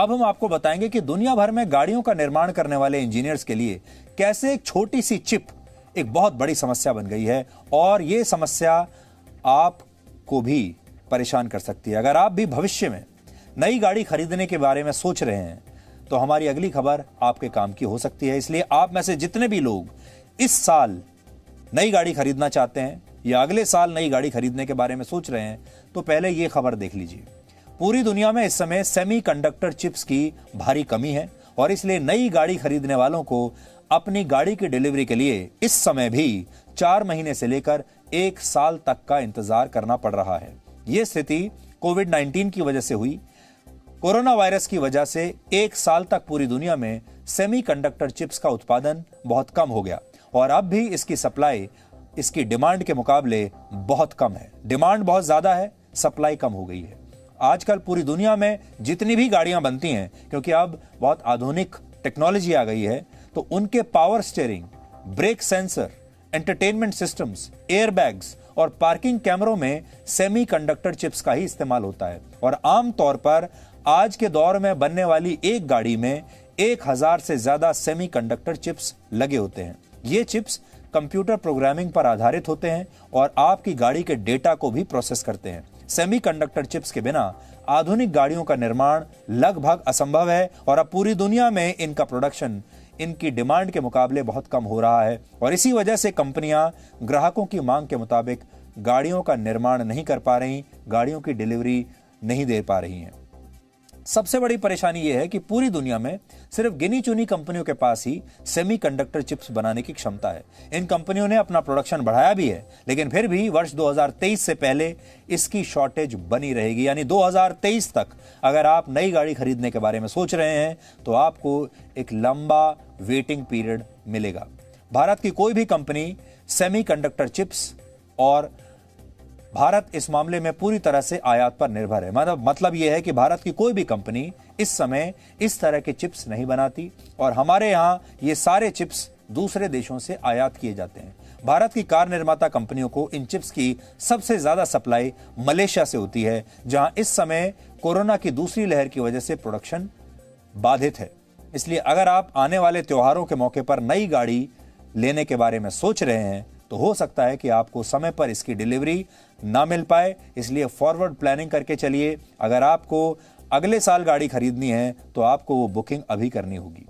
अब हम आपको बताएंगे कि दुनिया भर में गाड़ियों का निर्माण करने वाले इंजीनियर्स के लिए कैसे एक छोटी सी चिप एक बहुत बड़ी समस्या बन गई है और यह समस्या आपको भी परेशान कर सकती है। अगर आप भी भविष्य में नई गाड़ी खरीदने के बारे में सोच रहे हैं तो हमारी अगली खबर आपके काम की हो सकती है। इसलिए आप में से जितने भी लोग इस साल नई गाड़ी खरीदना चाहते हैं या अगले साल नई गाड़ी खरीदने के बारे में सोच रहे हैं तो पहले यह खबर देख लीजिए। पूरी दुनिया में इस समय सेमीकंडक्टर चिप्स की भारी कमी है और इसलिए नई गाड़ी खरीदने वालों को अपनी गाड़ी की डिलीवरी के लिए इस समय भी 4 महीने से लेकर 1 साल तक का इंतजार करना पड़ रहा है। यह स्थिति कोविड-19 की वजह से हुई। कोरोना वायरस की वजह से 1 साल तक पूरी दुनिया में सेमीकंडक्टर चिप्स का उत्पादन बहुत कम हो गया और अब भी इसकी सप्लाई इसकी डिमांड के मुकाबले बहुत कम है। डिमांड बहुत ज्यादा है, सप्लाई कम हो गई है। आजकल पूरी दुनिया में जितनी भी गाड़ियां बनती हैं, क्योंकि अब बहुत आधुनिक टेक्नोलॉजी आ गई है, तो उनके power steering, brake sensor, entertainment systems, airbags और पार्किंग कैमरों में सेमीकंडक्टर चिप्स का ही इस्तेमाल होता है। और आमतौर पर आज के दौर में बनने वाली एक गाड़ी में 1000 से ज्यादा सेमीकंडक्टर चिप्स लगे होते हैं। ये चिप्स कंप्यूटर प्रोग्रामिंग पर आधारित होते हैं और आपकी गाड़ी के डेटा को भी प्रोसेस करते हैं। सेमीकंडक्टर चिप्स के बिना आधुनिक गाड़ियों का निर्माण लगभग असंभव है और अब पूरी दुनिया में इनका प्रोडक्शन इनकी डिमांड के मुकाबले बहुत कम हो रहा है और इसी वजह से कंपनियां ग्राहकों की मांग के मुताबिक गाड़ियों का निर्माण नहीं कर पा रही, गाड़ियों की डिलीवरी नहीं दे पा रही हैं। सबसे बड़ी परेशानी यह है कि पूरी दुनिया में सिर्फ गिनी चुनी कंपनियों के पास ही सेमीकंडक्टर चिप्स बनाने की क्षमता है। इन कंपनियों ने अपना प्रोडक्शन बढ़ाया भी है, लेकिन फिर भी वर्ष 2023 से पहले इसकी शॉर्टेज बनी रहेगी। यानी 2023 तक अगर आप नई गाड़ी खरीदने के बारे में सोच रहे हैं तो आपको एक लंबा वेटिंग पीरियड मिलेगा। भारत की कोई भी कंपनी सेमीकंडक्टर चिप्स और भारत इस मामले में पूरी तरह से आयात पर निर्भर है। मतलब यह है कि भारत की कोई भी कंपनी इस समय इस तरह के चिप्स नहीं बनाती और हमारे यहां ये सारे चिप्स दूसरे देशों से आयात किए जाते हैं। भारत की कार निर्माता कंपनियों को इन चिप्स की सबसे ज्यादा सप्लाई मलेशिया से होती है, जहां इस समय कोरोना की दूसरी लहर की वजह से प्रोडक्शन बाधित है। इसलिए अगर आप आने वाले त्योहारों के मौके पर नई गाड़ी लेने के बारे में सोच रहे हैं तो हो सकता है कि आपको समय पर इसकी डिलीवरी ना मिल पाए। इसलिए फॉरवर्ड प्लानिंग करके चलिए। अगर आपको अगले साल गाड़ी खरीदनी है तो आपको वो बुकिंग अभी करनी होगी।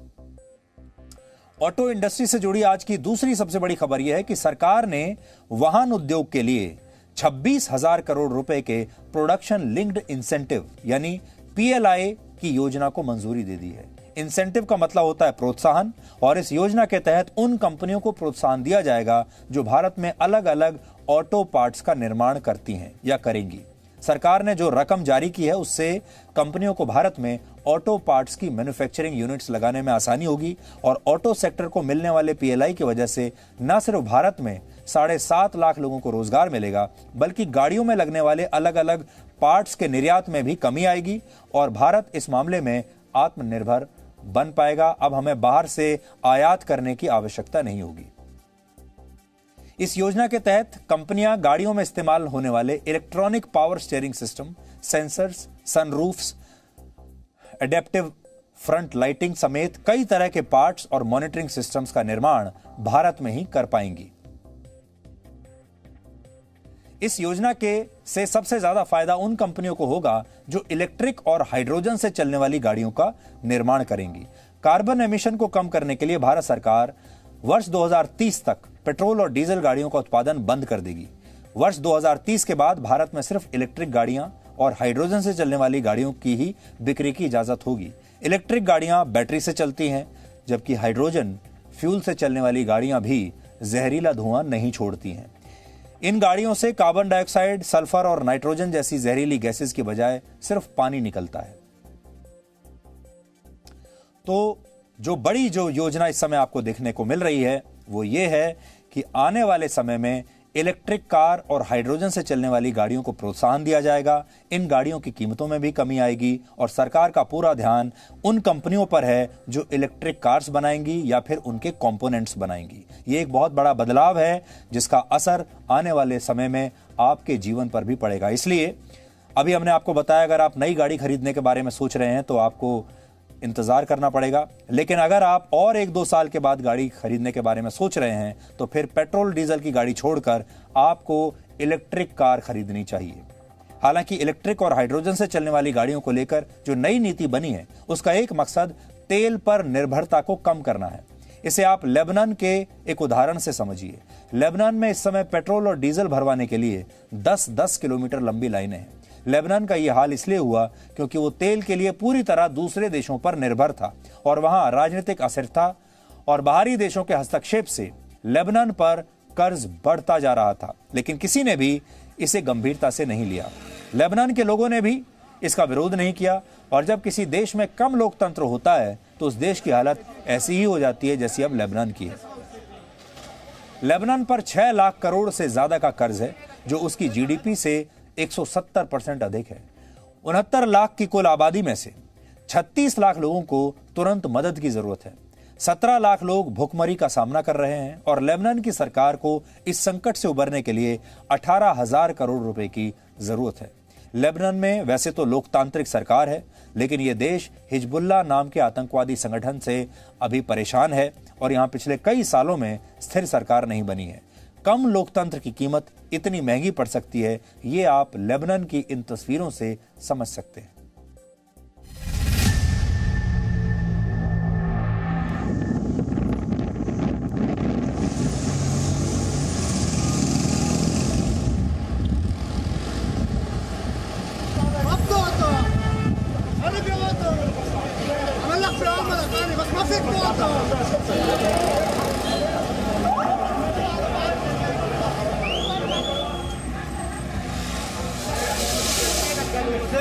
ऑटो इंडस्ट्री से जुड़ी आज की दूसरी सबसे बड़ी खबर यह है कि सरकार ने वाहन उद्योग के लिए 26,000 करोड़ रुपए के प्रोडक्शन लिंक्ड इंसेंटिव यानी PLI की योजना को मंजूरी दे दी है। इंसेंटिव का मतलब होता है प्रोत्साहन और इस योजना के तहत उन कंपनियों को प्रोत्साहन दिया जाएगा जो भारत में अलग अलग ऑटो पार्ट्स का निर्माण करती हैं या करेंगी। सरकार ने जो रकम जारी की है उससे कंपनियों को भारत में ऑटो पार्ट्स की मैन्युफैक्चरिंग यूनिट्स लगाने में आसानी होगी और ऑटो सेक्टर को मिलने वाले PLI की वजह से न सिर्फ भारत में 7.5 लाख लोगों को रोजगार मिलेगा, बल्कि गाड़ियों में लगने वाले अलग अलग पार्ट्स के निर्यात में भी कमी आएगी और भारत इस मामले में आत्मनिर्भर बन पाएगा। अब हमें बाहर से आयात करने की आवश्यकता नहीं होगी। इस योजना के तहत कंपनियां गाड़ियों में इस्तेमाल होने वाले electronic power steering system, sensors, sunroofs, adaptive front lighting समेत कई तरह के पार्ट्स और मॉनिटरिंग सिस्टम्स का निर्माण भारत में ही कर पाएंगी। इस योजना के से सबसे ज्यादा फायदा उन कंपनियों को होगा जो इलेक्ट्रिक और हाइड्रोजन से चलने वाली गाड़ियों का निर्माण करेंगी। कार्बन एमिशन को कम करने के लिए भारत सरकार वर्ष 2030 तक पेट्रोल और डीजल गाड़ियों का उत्पादन बंद कर देगी। वर्ष 2030 के बाद भारत में सिर्फ इलेक्ट्रिक गाड़ियां और हाइड्रोजन से चलने वाली गाड़ियों की ही बिक्री की इजाजत होगी। इलेक्ट्रिक गाड़ियां बैटरी से चलती हैं, जबकि हाइड्रोजन फ्यूल से चलने वाली गाड़ियां भी जहरीला धुआं नहीं छोड़ती हैं। इन गाड़ियों से कार्बन डाइऑक्साइड, सल्फर और नाइट्रोजन जैसी जहरीली गैसेस की बजाय सिर्फ पानी निकलता है। तो जो योजना इस समय आपको देखने को मिल रही है वो ये है कि आने वाले समय में इलेक्ट्रिक कार और हाइड्रोजन से चलने वाली गाड़ियों को प्रोत्साहन दिया जाएगा। इन गाड़ियों की कीमतों में भी कमी आएगी और सरकार का पूरा ध्यान उन कंपनियों पर है जो इलेक्ट्रिक कार्स बनाएंगी या फिर उनके कंपोनेंट्स बनाएंगी। ये एक बहुत बड़ा बदलाव है जिसका असर आने वाले समय में आपके जीवन पर भी पड़ेगा। इसलिए अभी हमने आपको बताया अगर आप नई गाड़ी खरीदने के बारे में सोच रहे हैं तो आपको इंतजार करना पड़ेगा, लेकिन अगर आप और 1-2 साल के बाद गाड़ी खरीदने के बारे में सोच रहे हैं तो फिर पेट्रोल डीजल की गाड़ी छोड़कर आपको इलेक्ट्रिक कार खरीदनी चाहिए। हालांकि इलेक्ट्रिक और हाइड्रोजन से चलने वाली गाड़ियों को लेकर जो नई नीति बनी है उसका एक मकसद तेल पर निर्भरता को कम करना है। इसे आप लेबनान के एक उदाहरण से समझिए। लेबनान में इस समय पेट्रोल और डीजल भरवाने के लिए 10-10 किलोमीटर लंबी लाइनें हैं। लेबनान का यह हाल इसलिए हुआ क्योंकि वो तेल के लिए पूरी तरह दूसरे देशों पर निर्भर था और वहां राजनीतिक अस्थिरता और बाहरी देशों के हस्तक्षेप से लेबनान पर कर्ज बढ़ता जा रहा था, लेकिन किसी ने भी इसे गंभीरता से नहीं लिया। लेबनान के लोगों ने भी इसका विरोध नहीं किया और जब किसी देश में कम लोकतंत्र होता है तो उस देश की हालत ऐसी ही हो जाती है जैसी अब लेबनान की है। लेबनान पर 6 लाख करोड़ से ज्यादा का कर्ज है जो उसकी जीडीपी से 170% अधिक है। 69 लाख की कुल आबादी में से 36 लाख लोगों को तुरंत मदद की जरूरत है। 17 लाख लोग भूखमरी का सामना कर रहे हैं और लेबनान की सरकार को इस संकट से उबरने के लिए 18,000 करोड़ रुपए की जरूरत है। लेबनान में वैसे तो लोकतांत्रिक सरकार है, लेकिन यह देश हिजबुल्लाह नाम के आतंकवादी संगठन से अभी परेशान है और यहां पिछले कई सालों में स्थिर सरकार नहीं बनी है। कम लोकतंत्र की कीमत इतनी महंगी पड़ सकती है, ये आप लेबनान की इन तस्वीरों से समझ सकते हैं।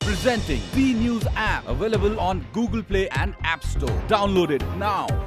Presenting B News app, available on Google Play and App Store. Download it now.